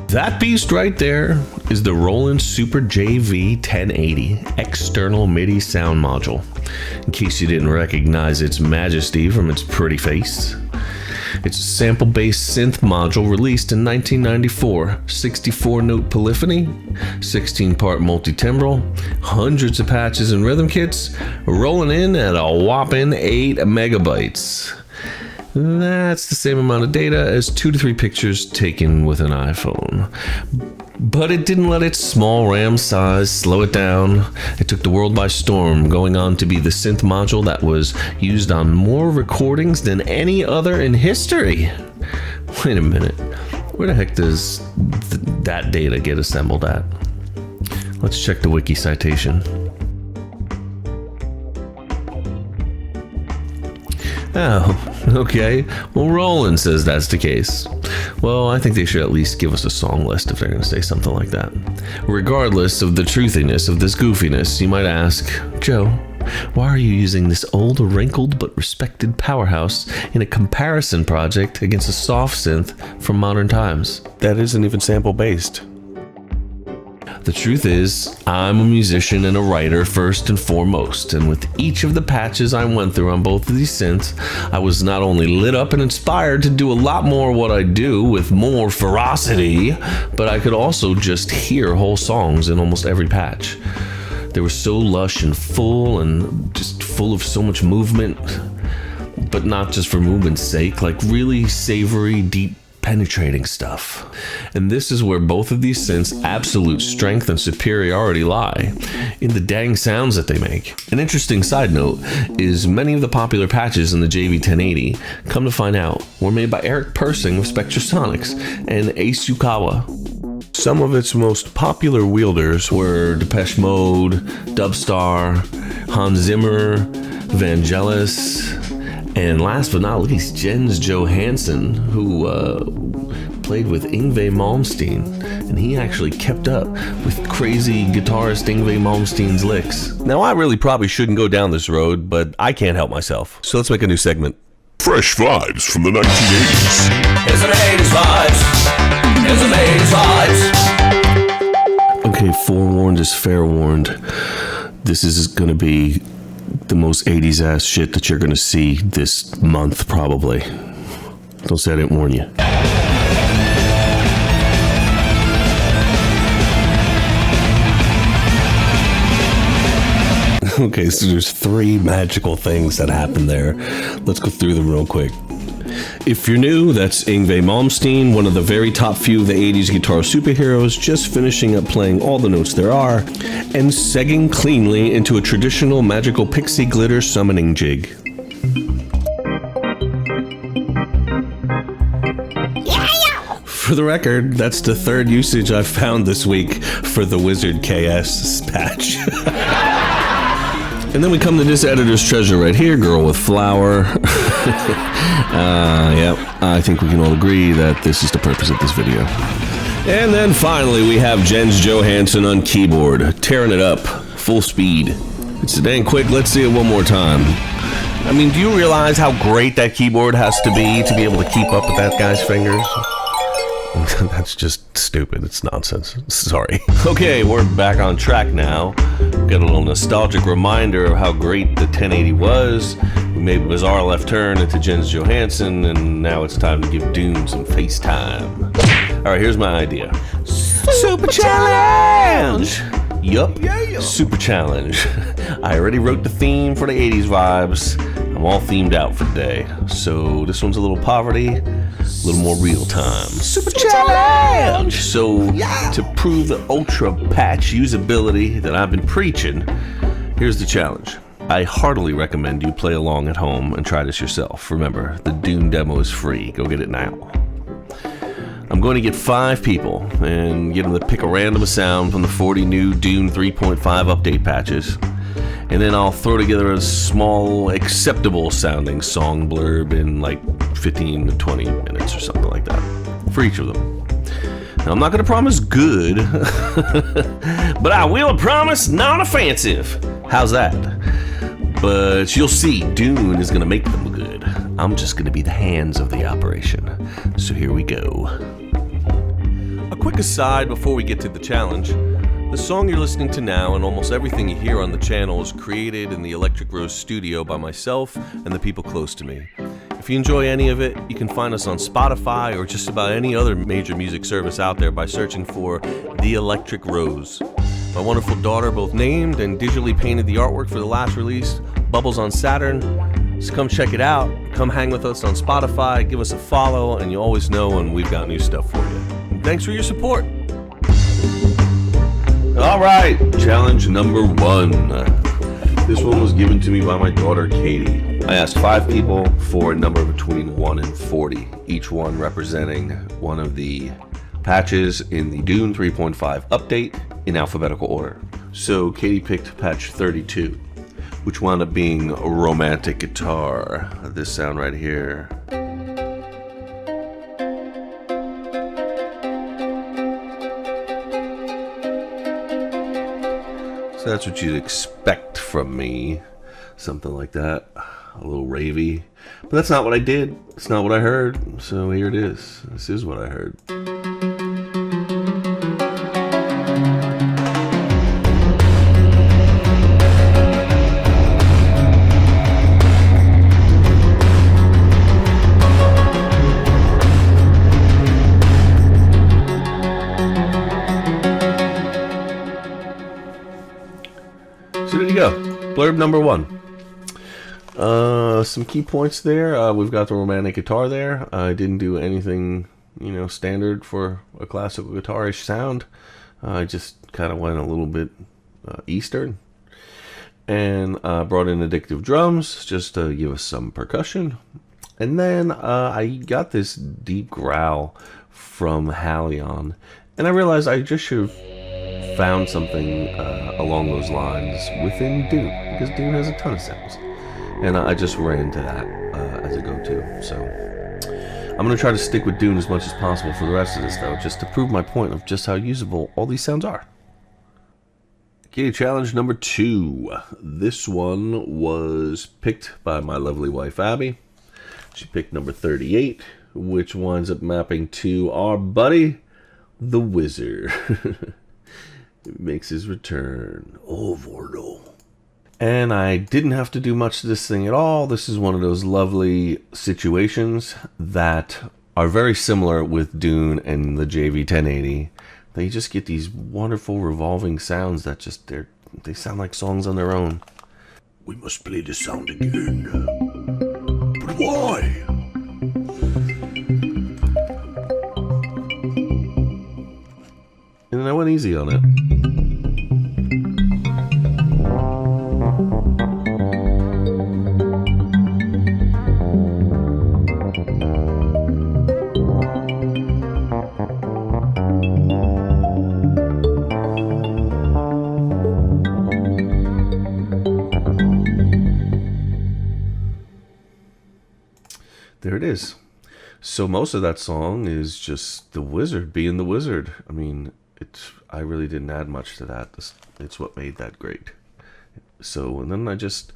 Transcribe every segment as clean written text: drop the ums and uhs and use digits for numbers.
That beast right there is the Roland Super JV-1080 external MIDI sound module, in case you didn't recognize its majesty from its pretty face. It's a sample-based synth module released in 1994, 64-note polyphony, 16-part multi-timbral, hundreds of patches and rhythm kits, rolling in at a whopping 8 megabytes. That's the same amount of data as 2 to 3 pictures taken with an iPhone. But it didn't let its small RAM size slow it down. It took the world by storm, going on to be the synth module that was used on more recordings than any other in history. Wait a minute, where the heck does that data get assembled at? Let's check the wiki citation. Oh, okay. Well, Roland says that's the case. Well, I think they should at least give us a song list if they're going to say something like that. Regardless of the truthiness of this goofiness, you might ask, Joe, why are you using this old, wrinkled, but respected powerhouse in a comparison project against a soft synth from modern times? That isn't even sample-based. The truth is, I'm a musician and a writer first and foremost, and with each of the patches I went through on both of these synths, I was not only lit up and inspired to do a lot more of what I do with more ferocity, but I could also just hear whole songs in almost every patch. They were so lush and full and just full of so much movement, but not just for movement's sake, like really savory, deep, penetrating stuff. And this is where both of these synths' absolute strength and superiority lie, in the dang sounds that they make. An interesting side note is many of the popular patches in the JV-1080, come to find out, were made by Eric Persing of Spectrasonics and Ace Yukawa. Some of its most popular wielders were Depeche Mode, Dubstar, Hans Zimmer, Vangelis, and last but not least, Jens Johansson, who played with Yngwie Malmsteen, and he actually kept up with crazy guitarist Yngwie Malmsteen's licks. Now, I really probably shouldn't go down this road, but I can't help myself. So let's make a new segment. Fresh vibes from the 1980s. Here's some 80s vibes. Here's some 80s vibes. Okay, forewarned is fair warned. This is going to be the most 80s ass shit that you're going to see this month, probably. Don't say I didn't warn you. Okay, so there's 3 magical things that happen there. Let's go through them real quick. If you're new, that's Yngwie Malmsteen, one of the very top few of the 80s guitar superheroes, just finishing up playing all the notes there are, and segging cleanly into a traditional magical pixie glitter summoning jig. For the record, that's the 3rd usage I've found this week for the Wizard KS patch. And then we come to this editor's treasure right here, Girl with Flower. Yep, I think we can all agree that this is the purpose of this video. And then finally, we have Jens Johansson on keyboard, tearing it up, full speed. It's so dang quick, let's see it one more time. I mean, do you realize how great that keyboard has to be able to keep up with that guy's fingers? That's just stupid. It's nonsense. Sorry. Okay, we're back on track now. Got a little nostalgic reminder of how great the 1080 was. We made a bizarre left turn into Jens Johansson, and now it's time to give Dune some FaceTime. Alright, here's my idea. Super Challenge! Yup, Super Challenge. I already wrote the theme for the 80s vibes. I'm all themed out for today. So this one's a little poverty, a little more real time. Super Challenge! So to prove the ultra patch usability that I've been preaching, here's the challenge. I heartily recommend you play along at home and try this yourself. Remember, the Dune demo is free. Go get it now. I'm going to get 5 people and get them to pick a random sound from the 40 new Dune 3.5 update patches. And then I'll throw together a small, acceptable sounding song blurb in like 15 to 20 minutes or something like that for each of them. Now, I'm not going to promise good, but I will promise non-offensive. How's that? But you'll see, Dune is going to make them good. I'm just going to be the hands of the operation. So here we go. quick aside before we get to the challenge. The song you're listening to now and almost everything you hear on the channel is created in the Electric Rose studio by myself and the people close to me. If you enjoy any of it, you can find us on Spotify or just about any other major music service out there by searching for The Electric Rose. My wonderful daughter both named and digitally painted the artwork for the last release, Bubbles on Saturn. So come check it out, come hang with us on Spotify, give us a follow, and you always know when we've got new stuff for you. And thanks for your support. All right, challenge number 1. This one was given to me by my daughter, Katie. I asked 5 people for a number between 1 and 40, each one representing one of the patches in the Dune 3.5 update in alphabetical order. So Katie picked patch 32, which wound up being a romantic guitar. This sound right here. So that's what you'd expect from me. Something like that. A little ravey. But that's not what I did. It's not what I heard. So here it is. This is what I heard. So there you go. Blurb number 1. Some key points there. We've got the romantic guitar there. I didn't do anything, standard for a classical guitarish sound. I just kind of went a little bit Eastern. And brought in addictive drums just to give us some percussion. And then I got this deep growl from Halion. And I realized I just should have found something along those lines within Dune, because Dune has a ton of sounds, and I just ran to that as a go-to. So I'm going to try to stick with Dune as much as possible for the rest of this, though, just to prove my point of just how usable all these sounds are. Okay, challenge number 2. This one was picked by my lovely wife Abby. She picked number 38, which winds up mapping to our buddy the Wizard. It makes his return. Oh, Vordo. And I didn't have to do much to this thing at all. This is one of those lovely situations that are very similar with Dune and the JV-1080. They just get these wonderful revolving sounds that just, they sound like songs on their own. We must play the sound again. But why? And I went easy on it. There it is. So most of that song is just the Wizard being the Wizard. I mean, I really didn't add much to that. It's what made that great. So, and then I just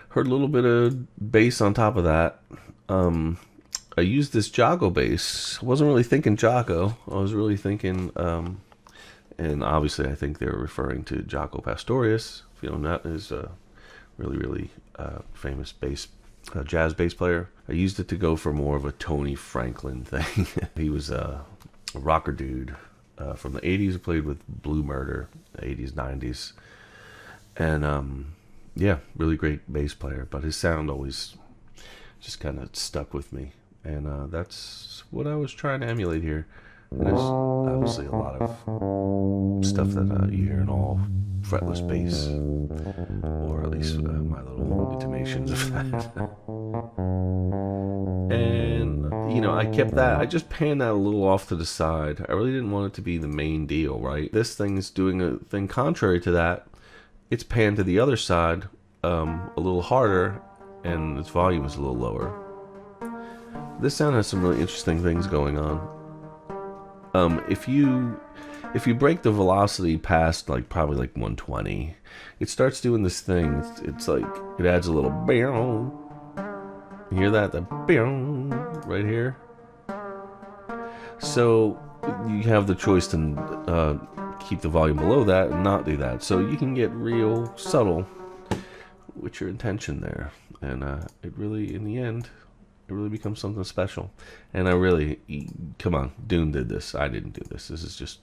heard a little bit of bass on top of that. I used this Jago bass. I wasn't really thinking Jago. I was really thinking, and obviously I think they're referring to Jaco Pastorius. If you don't know, that is a really famous jazz bass player. I used it to go for more of a Tony Franklin thing. He was a rocker dude. From the 80s, he played with Blue Murder, the 80s, 90s. And, yeah, really great bass player. But his sound always just kind of stuck with me. And that's what I was trying to emulate here. And there's obviously a lot of stuff that you hear in all fretless bass. Or at least my little intimations of that. And, I kept that. I just panned that a little off to the side. I really didn't want it to be the main deal, right? This thing's doing a thing contrary to that. It's panned to the other side a little harder, and its volume is a little lower. This sound has some really interesting things going on. If you break the velocity past probably 120, it starts doing this thing. It's like it adds a little bow. You hear that? The bow right here. So you have the choice to keep the volume below that and not do that. So you can get real subtle with your intention there. And it really, in the end, it really becomes something special. And come on, Dune did this. I didn't do this. This is just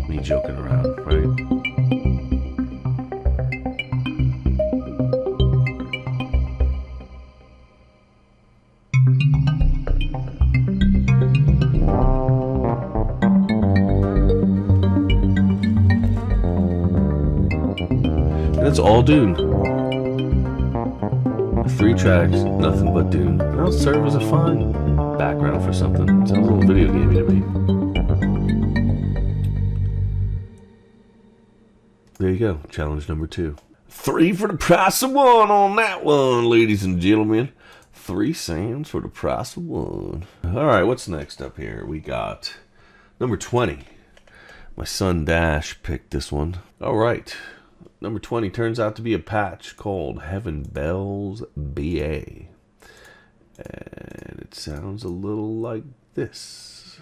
me joking around, right? And it's all Dune. 3 tracks, nothing but Dune. And that'll serve as a fun background for something. It sounds a little video gamey to me. There you go. Challenge number 2. 3 for the price of 1 on that one, ladies and gentlemen. 3 sounds for the price of 1. Alright, what's next up here? We got number 20. My son Dash picked this one. Alright. Number 20 turns out to be a patch called Heaven Bells BA. And it sounds a little like this.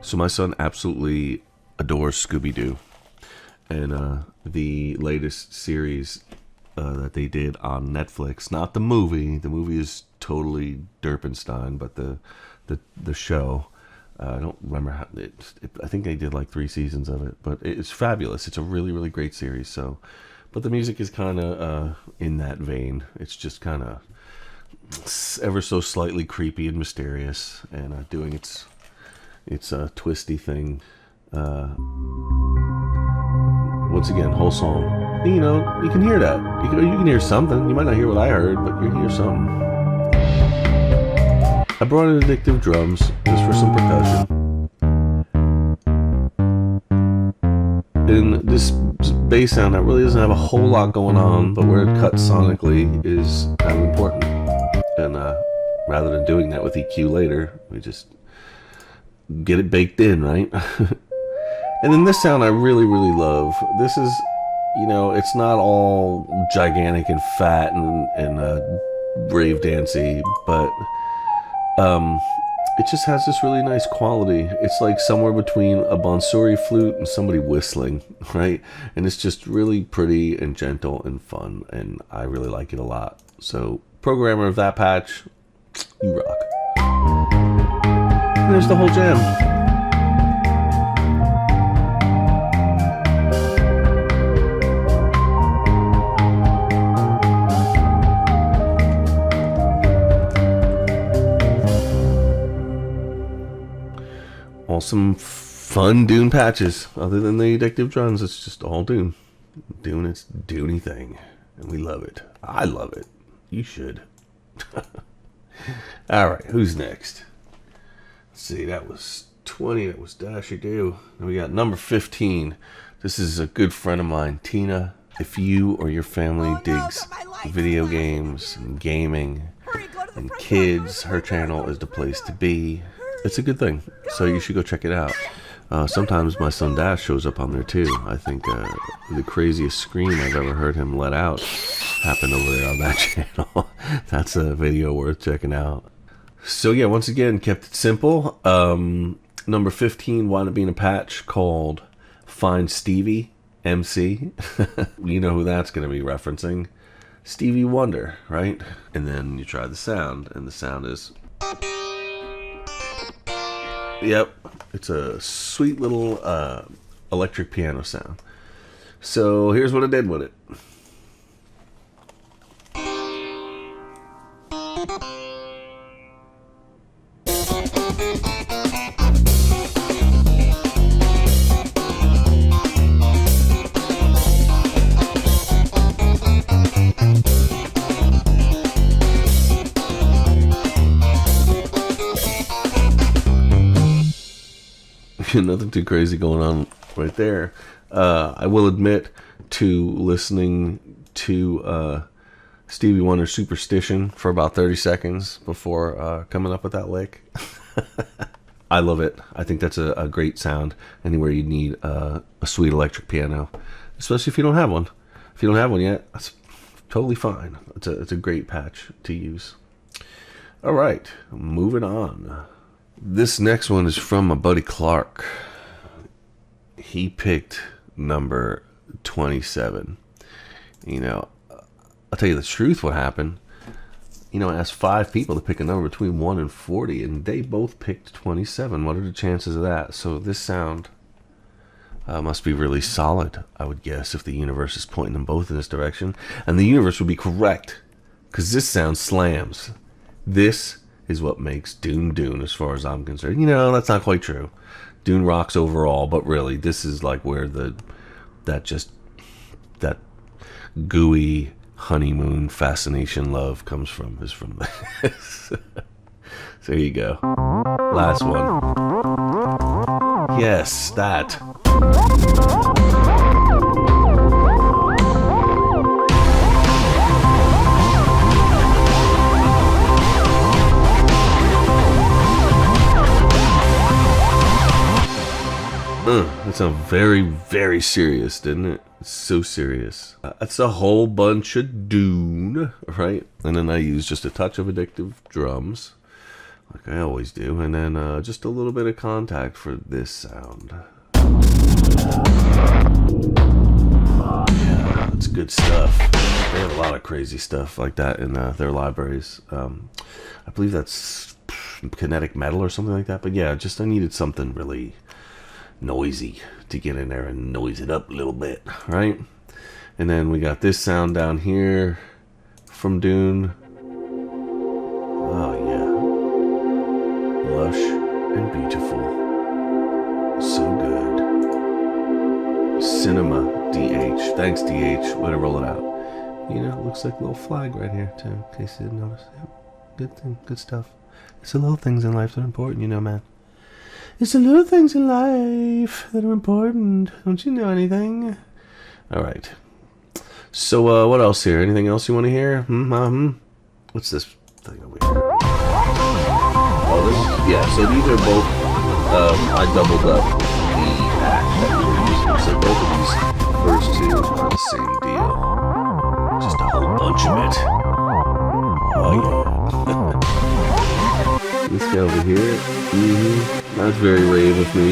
So my son absolutely adores Scooby-Doo, and the latest series that they did on Netflix, not the movie. The movie is totally Derpenstein, but the show, I don't remember how I think they did like 3 seasons of it, but it's fabulous. It's a really, really great series. So, but the music is kind of in that vein. It's just kind of ever so slightly creepy and mysterious, and doing its a twisty thing. Once again, whole song. You know, you can hear that. You can hear something. You might not hear what I heard, but you hear something. I brought in addictive drums just for some percussion. And this bass sound that really doesn't have a whole lot going on, but where it cuts sonically is kind of important. And rather than doing that with EQ later, we just get it baked in, right? And then this sound I really, really love. This is, you know, it's not all gigantic and fat and brave dancey, but it just has this really nice quality. It's like somewhere between a bansuri flute and somebody whistling, right? And it's just really pretty and gentle and fun, and I really like it a lot. So, programmer of that patch, you rock. And there's the whole jam. Some fun Dune patches. Other than the addictive drums, it's just all Dune. Doing its Dooney thing. And we love it. I love it. You should. Alright, who's next? Let's see, that was 20. That was Dasher Do. And we got number 15. This is a good friend of mine, Tina. If you or your family digs video games and gaming and kids, her channel is the place to be. It's a good thing, so you should go check it out. Sometimes my son Dash shows up on there too. I think the craziest scream I've ever heard him let out happened over there on that channel. That's a video worth checking out. So yeah, once again, kept it simple. Number 15 wound up being a patch called Find Stevie MC. You know who that's going to be referencing. Stevie Wonder, right? And then you try the sound, and the sound is... Yep, it's a sweet little electric piano sound. So here's what I did with it. nothing too crazy going on right there. I will admit to listening to Stevie Wonder's Superstition for about 30 seconds before coming up with that lick. I love it. I think that's a great sound anywhere you need a sweet electric piano, especially if you don't have one. If you don't have one yet, that's totally fine. It's a great patch to use. All right, moving on. This next one is from my buddy Clark. He picked number 27. You know, I'll tell you the truth what happened. You know, I asked 5 people to pick a number between 1 and 40, and they both picked 27. What are the chances of that? So this sound must be really solid, I would guess, if the universe is pointing them both in this direction. And the universe would be correct, because this sound slams. This is what makes Dune Dune, as far as I'm concerned. You know, that's not quite true. Dune rocks overall, but really, this is like where that gooey honeymoon fascination love comes from, is from this. So here you go. Last one. Yes, that. That sounded very, very serious, didn't it? It's so serious. That's a whole bunch of Dune, right? And then I use just a touch of addictive drums, like I always do. And then just a little bit of contact for this sound. Yeah, it's good stuff. They have a lot of crazy stuff like that in their libraries. I believe that's kinetic metal or something like that. But yeah, just I needed something really noisy to get in there and noise it up a little bit, right? And then we got this sound down here from Dune. Oh yeah, lush and beautiful, so good. Cinema DH, thanks DH, way to roll it out. You know, it looks like a little flag right here too, in case you didn't notice. Yep. Good thing, good stuff. It's the little things in life that are important, you know, man. It's the little things in life that are important. Don't you know anything? All right. So, what else here? Anything else you want to hear? What's this thing over here? Oh, this, yeah. So these are both. I doubled up the pack that we were using. So both of these first two are the same deal. Just a whole bunch of it. Oh yeah. This guy over here. That's very rave of me.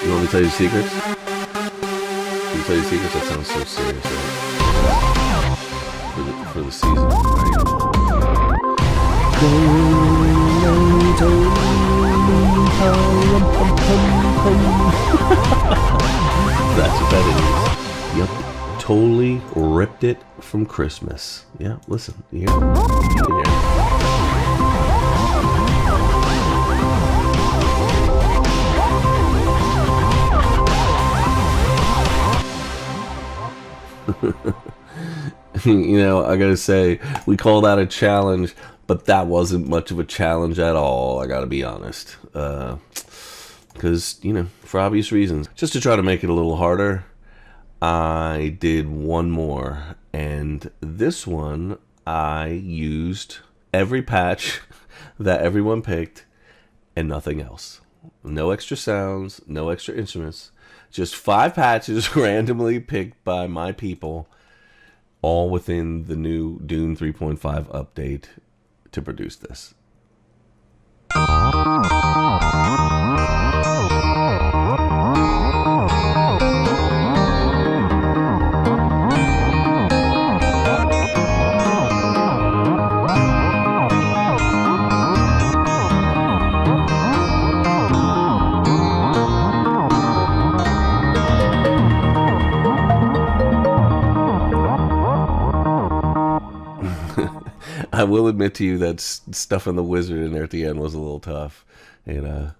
You want me to tell you secrets? Can I tell you secrets? That sounds so serious, right? For the season, right? That's what that is. Yep. Totally ripped it from Christmas. Yeah, listen. You hear it? You know, I gotta say, we call that a challenge, but that wasn't much of a challenge at all, I gotta be honest. Because, you know, for obvious reasons. Just to try to make it a little harder, I did one more. And this one, I used every patch that everyone picked and nothing else. No extra sounds, no extra instruments. Just 5 patches randomly picked by my people, all within the new Dune 3.5 update to produce this. I will admit to you that stuff in the wizard in there at the end was a little tough, and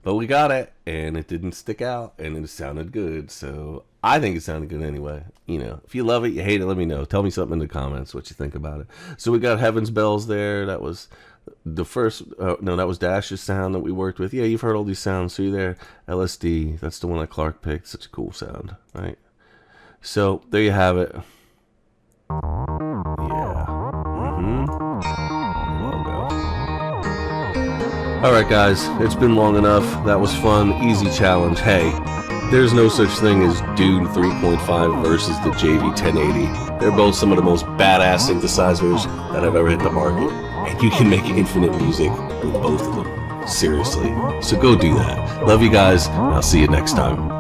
But we got it, and it didn't stick out, and it sounded good. So I think it sounded good anyway. You know, if you love it, you hate it, let me know. Tell me something in the comments what you think about it. So we got Heaven's Bells there. That was the first. No, that was Dash's sound that we worked with. Yeah, you've heard all these sounds. See there, LSD. That's the one that Clark picked. Such a cool sound, right? So there you have it. Yeah. Alright guys, it's been long enough. That was fun. Easy challenge. Hey, there's no such thing as Dune 3.5 versus the JV-1080. They're both some of the most badass synthesizers that have ever hit the market. And you can make infinite music with both of them. Seriously. So go do that. Love you guys, and I'll see you next time.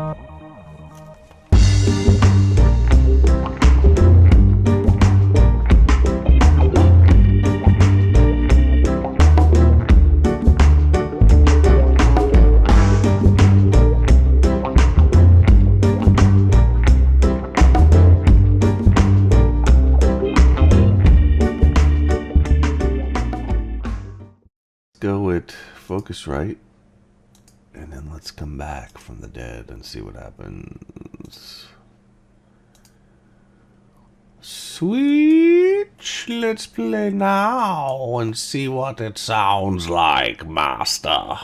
Go with Focusrite, and then let's come back from the dead and see what happens. Switch, let's play now and see what it sounds like, master.